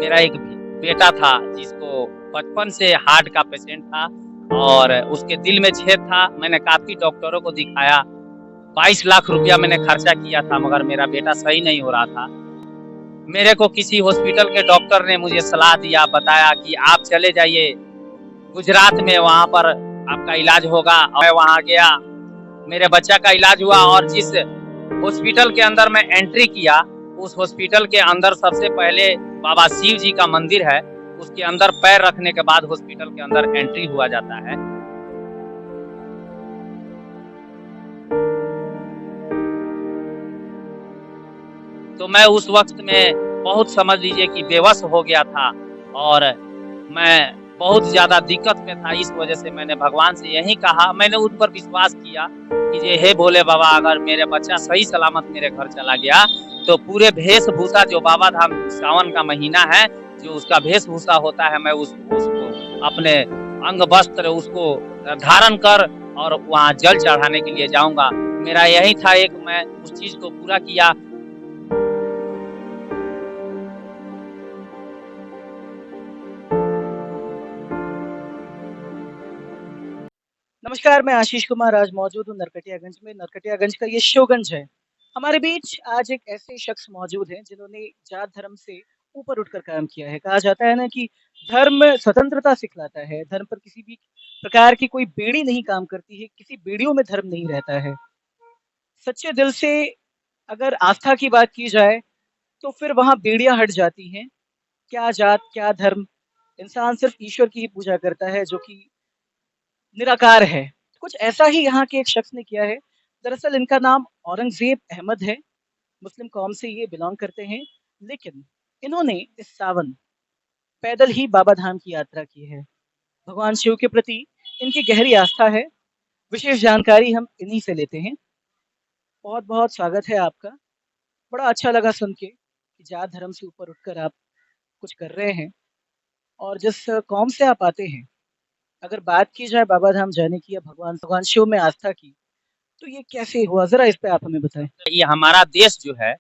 मेरा एक बेटा था जिसको बचपन से हार्ट का पेशेंट था और उसके दिल में छेद था। मैंने काफ़ी डॉक्टरों को दिखाया, 22 लाख रुपया मैंने खर्चा किया था मगर मेरा बेटा सही नहीं हो रहा था। मेरे को किसी हॉस्पिटल के डॉक्टर ने मुझे सलाह दिया, बताया कि आप चले जाइए गुजरात में, वहाँ पर आपका इलाज होगा। मैं वहाँ गया, मेरे बच्चा का इलाज हुआ और जिस हॉस्पिटल के अंदर मैं एंट्री किया, उस हॉस्पिटल के अंदर सबसे पहले बाबा शिव जी का मंदिर है, उसके अंदर पैर रखने के बाद हॉस्पिटल के अंदर एंट्री हुआ जाता है। तो मैं उस वक़्त में बहुत समझ लीजिए कि बेबस हो गया था और मैं बहुत ज़्यादा दिक्कत में था। इस वजह से मैंने भगवान से यही कहा, मैंने उन पर विश्वास किया कि ये हे भोले बाबा, अगर मेरे बच्चा सही सलामत मेरे घर चला गया, तो पूरे वेशभूषा जो बाबा धाम सावन का महीना है, जो उसका वेशभूषा होता है, मैं उसको अपने अंग वस्त्र उसको धारण कर और वहाँ जल चढ़ाने के लिए जाऊँगा। मेरा यही था एक, मैं उस चीज़ को पूरा किया। नमस्कार, मैं आशीष कुमार आज मौजूद हूँ नरकटियागंज में। नरकटियागंज का ये शिवगंज है। हमारे बीच आज एक ऐसे शख्स मौजूद हैं जिन्होंने जात धर्म से ऊपर उठकर काम किया है। कहा जाता है ना कि धर्म स्वतंत्रता सिखलाता है, धर्म पर किसी भी प्रकार की कोई बेड़ी नहीं काम करती है, किसी बेड़ियों में धर्म नहीं रहता है। सच्चे दिल से अगर आस्था की बात की जाए, तो फिर वहाँ बेड़ियाँ हट जाती हैं। क्या जात, क्या धर्म, इंसान सिर्फ ईश्वर की ही पूजा करता है जो कि निराकार है। कुछ ऐसा ही यहाँ के एक शख्स ने किया है। दरअसल इनका नाम औरंगज़ेब अहमद है, मुस्लिम कौम से ये बिलॉन्ग करते हैं, लेकिन इन्होंने इस सावन पैदल ही बाबा धाम की यात्रा की है। भगवान शिव के प्रति इनकी गहरी आस्था है। विशेष जानकारी हम इन्हीं से लेते हैं। बहुत-बहुत स्वागत है आपका। बड़ा अच्छा लगा सुन के कि जात धर्म से ऊपर उठकर आप कुछ कर रहे हैं और जिस कौम से आप आते हैं, अगर बात की जाए बाबा धाम जाने की या भगवान भगवान शिव में आस्था की, तो ये कैसे हुआ? ज़रा इस पे आप हमें बताएँ। ये हमारा देश जो है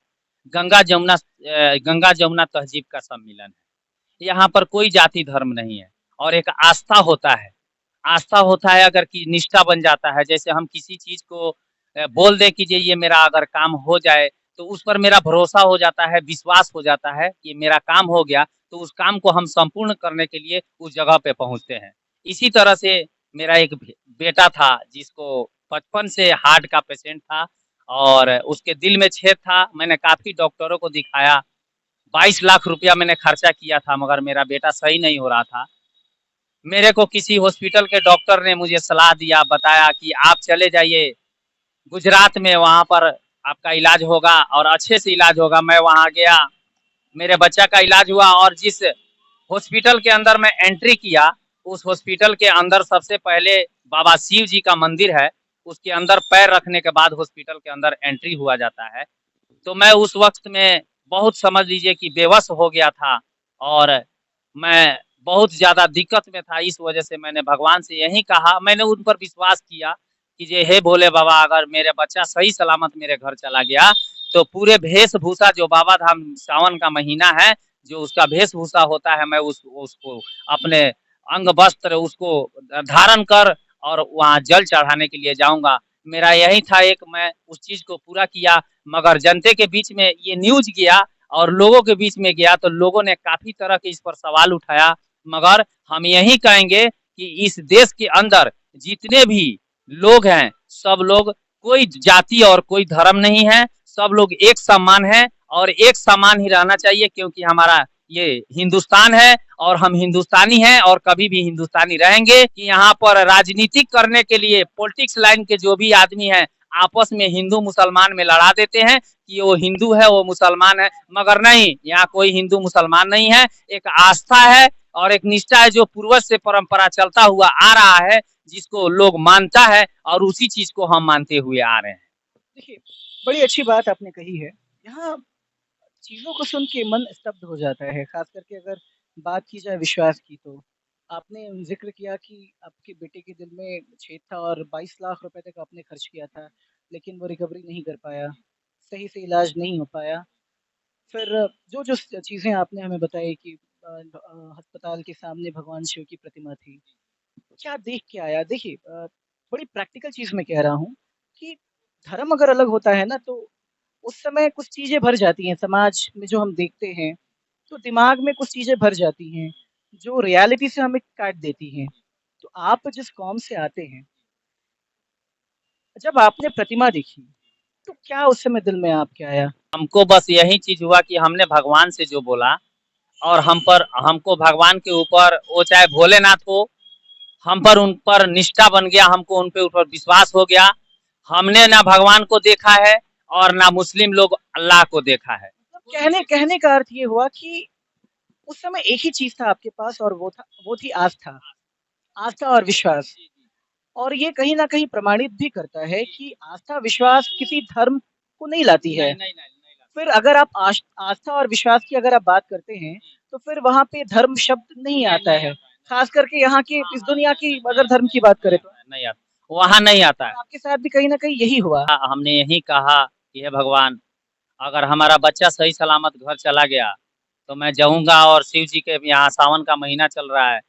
गंगा जमुना तहजीब का सम्मिलन है। यहाँ पर कोई जाति धर्म नहीं है और एक आस्था होता है। आस्था होता है अगर कि निष्ठा बन जाता है। जैसे हम किसी चीज़ को बोल दें कि ये मेरा अगर काम हो जाए, तो उस पर मेरा भरोसा हो जाता है, विश्वास हो जाता है कि मेरा काम हो गया, तो उस काम को हम संपूर्ण करने के लिए उस जगह पे पहुँचते हैं। इसी तरह से मेरा एक बेटा था जिसको बचपन से हार्ट का पेशेंट था और उसके दिल में छेद था। मैंने काफ़ी डॉक्टरों को दिखाया, 22 लाख रुपया मैंने खर्चा किया था मगर मेरा बेटा सही नहीं हो रहा था। मेरे को किसी हॉस्पिटल के डॉक्टर ने मुझे सलाह दिया, बताया कि आप चले जाइए गुजरात में, वहाँ पर आपका इलाज होगा और अच्छे से इलाज होगा। मैं वहाँ गया, मेरे बच्चा का इलाज हुआ और जिस हॉस्पिटल के अंदर मैं एंट्री किया, उस हॉस्पिटल के अंदर सबसे पहले बाबा शिव जी का मंदिर है, उसके अंदर पैर रखने के बाद हॉस्पिटल के अंदर एंट्री हुआ जाता है। तो मैं उस वक़्त में बहुत समझ लीजिए कि बेबस हो गया था और मैं बहुत ज़्यादा दिक्कत में था। इस वजह से मैंने भगवान से यही कहा, मैंने उन पर विश्वास किया कि ये हे भोले बाबा, अगर मेरे बच्चा सही सलामत मेरे घर चला गया, तो पूरे वेशभूषा जो बाबा धाम सावन का महीना है, जो उसका वेशभूषा होता है, मैं उसको अपने अंग वस्त्र उसको धारण कर और वहाँ जल चढ़ाने के लिए जाऊँगा। मेरा यही था एक, मैं उस चीज़ को पूरा किया। मगर जनता के बीच में ये न्यूज़ गया और लोगों के बीच में गया, तो लोगों ने काफ़ी तरह के इस पर सवाल उठाया। मगर हम यही कहेंगे कि इस देश के अंदर जितने भी लोग हैं, सब लोग, कोई जाति और कोई धर्म नहीं है, सब लोग एक समान है और एक समान ही रहना चाहिए, क्योंकि हमारा ये हिंदुस्तान है और हम हिंदुस्तानी हैं और कभी भी हिंदुस्तानी रहेंगे। कि यहाँ पर राजनीतिक करने के लिए पॉलिटिक्स लाइन के जो भी आदमी हैं, आपस में हिंदू मुसलमान में लड़ा देते हैं कि वो हिंदू है, वो मुसलमान है, मगर नहीं, यहाँ कोई हिंदू मुसलमान नहीं है। एक आस्था है और एक निष्ठा है जो पूर्वज से परंपरा चलता हुआ आ रहा है, जिसको लोग मानता है और उसी चीज को हम मानते हुए आ रहे हैं। देखिए, बड़ी अच्छी बात आपने कही है। यहाँ चीज़ों को सुन के मन स्तब्ध हो जाता है, ख़ास करके अगर बात की जाए विश्वास की तो। आपने ज़िक्र किया कि आपके बेटे के दिल में छेद था और 22 लाख रुपए तक आपने खर्च किया था, लेकिन वो रिकवरी नहीं कर पाया, सही से इलाज नहीं हो पाया। फिर जो-जो चीज़ें आपने हमें बताई कि अस्पताल के सामने भगवान शिव की प्रतिमा थी। क्या देख के आया? देखिए बड़ी प्रैक्टिकल चीज़ मैं कह रहा हूँ कि धर्म अगर अलग होता है ना, तो उस समय कुछ चीज़ें भर जाती हैं समाज में जो हम देखते हैं, तो दिमाग में कुछ चीज़ें भर जाती हैं, जो रियलिटी से हमें काट देती हैं। तो आप जिस कौम से आते हैं, जब आपने प्रतिमा देखी, तो क्या उस समय दिल में आपके आया? हमको बस यही चीज़ हुआ कि हमने भगवान से जो बोला और हम पर हमको भगवान के ऊपर वो चाहे भोलेनाथ हो, हम पर उन पर निष्ठा बन गया, हमको उन पे ऊपर विश्वास हो गया। हमने ना भगवान को देखा है और ना मुस्लिम लोग अल्लाह को देखा है। मतलब कहने कहने का अर्थ ये हुआ कि उस समय एक ही चीज़ था आपके पास और वो थी आस्था। आस्था और विश्वास। और ये कहीं न कहीं प्रमाणित भी करता है कि आस्था विश्वास किसी धर्म को नहीं लाती है। फिर अगर आप आस्था और विश्वास की अगर आप बात करते हैं, तो फिर वहाँ पे धर्म शब्द नहीं आता है। ख़ास करके यहाँ की इस दुनिया की अगर धर्म की बात करें तो। नहीं आता, वहाँ नहीं आता है। आपके साथ भी कहीं न कहीं यही हुआ। हमने यही कहा कि हे भगवान, अगर हमारा बच्चा सही सलामत घर चला गया, तो मैं जाऊँगा और शिव जी के यहाँ सावन का महीना चल रहा है,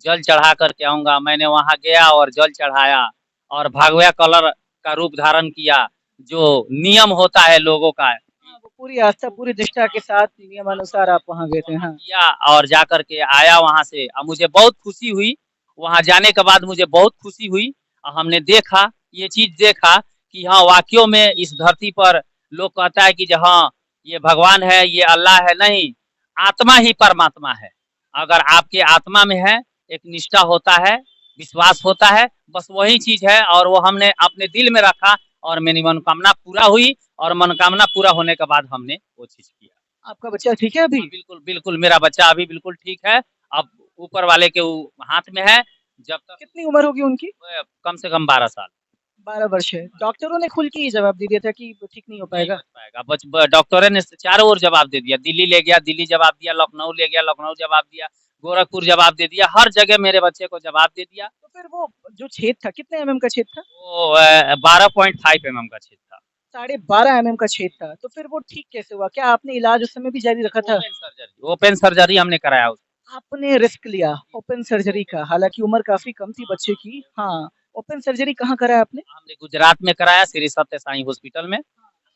जल चढ़ा कर के आऊँगा। मैंने वहाँ गया और जल चढ़ाया और भगवा कलर का रूप धारण किया, जो नियम होता है लोगों का। हाँ, वो पूरी आस्था, पूरी निष्ठा के साथ नियमानुसार आप वहाँ गए थे। हाँ। किया और जा कर के आया वहाँ से। मुझे बहुत खुशी हुई, वहाँ जाने के बाद मुझे बहुत खुशी हुई। हमने देखा, ये चीज़ देखा कि हाँ, वाक़ई में इस धरती पर लोग कहता है कि ज हाँ, ये भगवान है, ये अल्लाह है, नहीं, आत्मा ही परमात्मा है। अगर आपके आत्मा में है, एक निष्ठा होता है, विश्वास होता है, बस वही चीज़ है और वो हमने अपने दिल में रखा और मेरी मनोकामना पूरा हुई और मनोकामना पूरा होने के बाद हमने वो चीज़ किया। आपका बच्चा ठीक है अभी? हाँ, बिल्कुल, बिल्कुल, मेरा बच्चा अभी बिल्कुल ठीक है। अब ऊपर वाले के हाथ में है, जब तक कितनी उम्र होगी उनकी? कम से कम 12 साल। 12 वर्ष है। डॉक्टरों ने खुल के ये जवाब दे दिया था कि ठीक नहीं हो नहीं पाएगा। बच पाएगा। बच ब डॉक्टरों ने चारों ओर जवाब दे दिया। दिल्ली ले गया, दिल्ली जवाब दिया, लखनऊ ले गया, लखनऊ जवाब दिया, गोरखपुर जवाब दे दिया, हर जगह मेरे बच्चे को जवाब दे दिया। तो फिर वो जो छेद था, कितने एमएम का छेद था? वो 12.5 एमएम का छेद था। साढ़े 12 एमएम का छेद था। तो फिर वो ठीक कैसे हुआ? क्या आपने इलाज उस समय भी जारी रखा था? ओपन सर्जरी हमने कराया उसको। आपने रिस्क लिया ओपन सर्जरी का, हालाँकि उम्र काफ़ी कम थी बच्चे की। हाँ, ओपन सर्जरी कहाँ कराया आपने? हमने गुजरात में कराया, श्री सत्य साईं हॉस्पिटल में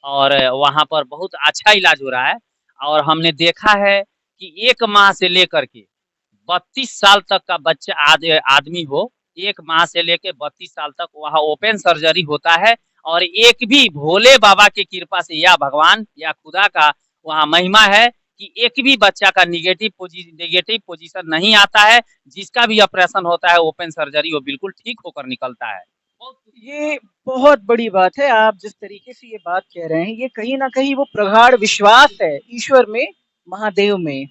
और वहाँ पर बहुत अच्छा इलाज हो रहा है और हमने देखा है कि 1 माह से लेकर के 32 साल तक का बच्चा आदमी हो, 1 माह से लेके 32 साल तक वहाँ ओपन सर्जरी होता है और एक भी भोले बाबा की कृपा से या भगवान या खुदा का वहाँ महिमा है कि एक भी बच्चा का नेगेटिव पोजीशन नहीं आता है। जिसका भी ऑपरेशन होता है ओपन सर्जरी, वो बिल्कुल ठीक होकर निकलता है। ये बहुत बड़ी बात है, आप जिस तरीके से ये बात कह रहे हैं, ये कहीं न कहीं वो प्रगाढ़ विश्वास है ईश्वर में, महादेव में।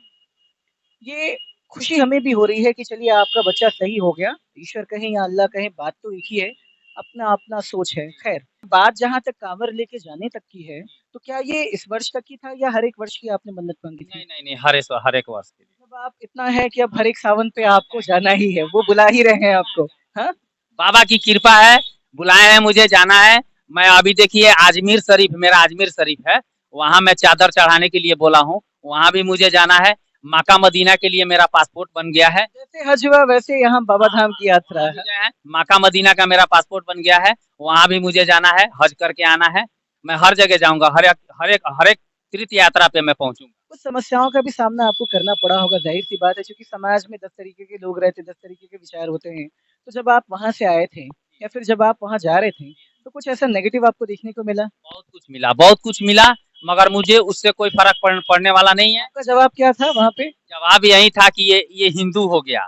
ये खुशी हमें भी हो रही है कि चलिए आपका बच्चा सही हो गया, ईश्वर कहें या अल्लाह कहें बात तो एक ही है, अपना-अपना सोच है। ख़ैर, बात जहाँ तक काँवड़ लेके जाने तक की है, तो क्या ये इस वर्ष तक की था या हर एक वर्ष की आपने मन्नत माँगी थी? नहीं, हर एक वर्ष के लिए। मतलब आप इतना है कि अब हर एक सावन पे आपको जाना ही है, वो बुला ही रहे हैं आपको, हाँ? बाबा की कृपा है, बुलाए हैं, मुझे जाना है। मैं अभी देखिए अजमेर शरीफ, मेरा अजमेर शरीफ है, वहाँ मैं चादर चढ़ाने के लिए बोला हूँ, वहाँ भी मुझे जाना है। मक्का मदीना के लिए मेरा पासपोर्ट बन गया है। जैसे हज हुआ वैसे यहाँ बाबा धाम की यात्रा है। मक्का मदीना का मेरा पासपोर्ट बन गया है, वहाँ भी मुझे जाना है, हज करके आना है। मैं हर जगह जाऊँगा, हर एक तीर्थ यात्रा पे मैं पहुँचूँगा। कुछ समस्याओं का भी सामना आपको करना पड़ा होगा, ज़ाहिर-सी बात है क्योंकि समाज में 10 तरीके के लोग रहते हैं, 10 तरीके के विचार होते हैं। तो जब आप वहाँ से आए थे या फिर जब आप वहाँ जा रहे थे, तो कुछ ऐसा नेगेटिव आपको देखने को मिला? बहुत कुछ मिला, मगर मुझे उससे कोई फ़र्क पड़ने वाला नहीं है। आपका जवाब क्या था वहाँ पे? जवाब यही था कि ये हिंदू हो गया,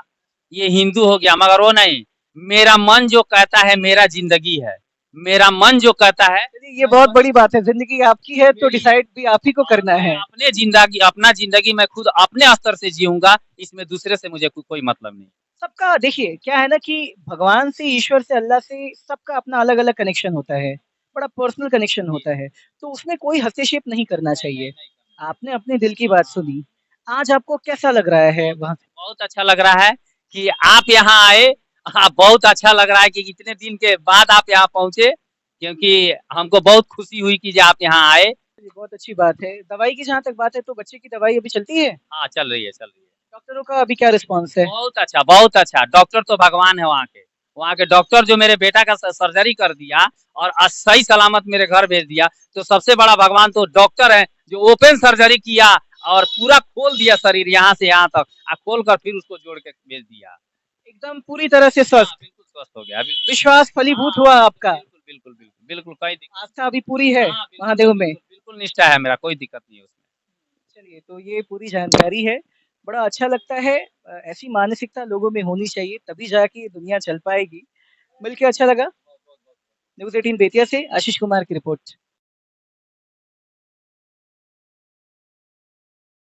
ये हिंदू हो गया, मगर वो नहीं, मेरा मन जो कहता है मेरा ज़िंदगी है, मेरा मन जो कहता है। चलिए ये बहुत बड़ी बात है, ज़िंदगी आपकी है तो डिसाइड भी आप ही को करना है। अपना ज़िंदगी मैं खुद अपने स्तर से जीऊँगा, इसमें दूसरे से मुझे कोई मतलब नहीं। सबका देखिए क्या है ना कि भगवान से, ईश्वर से, अल्लाह से सबका अपना अलग-अलग कनेक्शन होता है, बड़ा पर्सनल कनेक्शन होता है, तो उसमें कोई हस्तक्षेप नहीं करना चाहिए। आपने अपने दिल की बात सुनी, आज आपको कैसा लग रहा है वहाँ से? बहुत अच्छा लग रहा है कि आप यहाँ आए। हाँ, बहुत अच्छा लग रहा है कि इतने दिन के बाद आप यहाँ पहुँचे, क्योंकि हमको बहुत खुशी हुई कि आप यहाँ आए। चलिए बहुत अच्छी बात है। दवाई की जहाँ तक बात है तो बच्चे की दवाई अभी चलती है? हाँ, चल रही है, चल रही है। डॉक्टरों का अभी क्या रिस्पॉन्स है? बहुत अच्छा, बहुत अच्छा। डॉक्टर तो भगवान है वहाँ के। वहाँ के डॉक्टर जो मेरे बेटा का सर्जरी कर दिया और सही सलामत मेरे घर भेज दिया, तो सबसे बड़ा भगवान तो डॉक्टर है, जो ओपन सर्जरी किया और पूरा खोल दिया शरीर यहाँ से यहाँ तक, खोल कर फिर उसको जोड़ के भेज दिया। एकदम पूरी तरह से हाँ, स्वस्थ? बिल्कुल स्वस्थ हो गया, बिल्कुल। विश्वास हाँ, फलीभूत हुआ हाँ, आपका? बिल्कुल, बिल्कुल, बिल्कुल, बिल्कुल, कोई दिक्कत। आस्था अभी पूरी है हाँ, बिल्कुल, महादेव में? बिल्कुल, बिल्कुल निष्ठा है मेरा, कोई दिक्कत नहीं है उसमें। चलिए, तो ये पूरी जानकारी है। बड़ा अच्छा लगता है ऐसी मानसिकता लोगों में होनी चाहिए, तभी जाके ये दुनिया चल पाएगी। मिलके अच्छा लगा। न्यूज़ 18 बेतिया से आशीष कुमार की रिपोर्ट।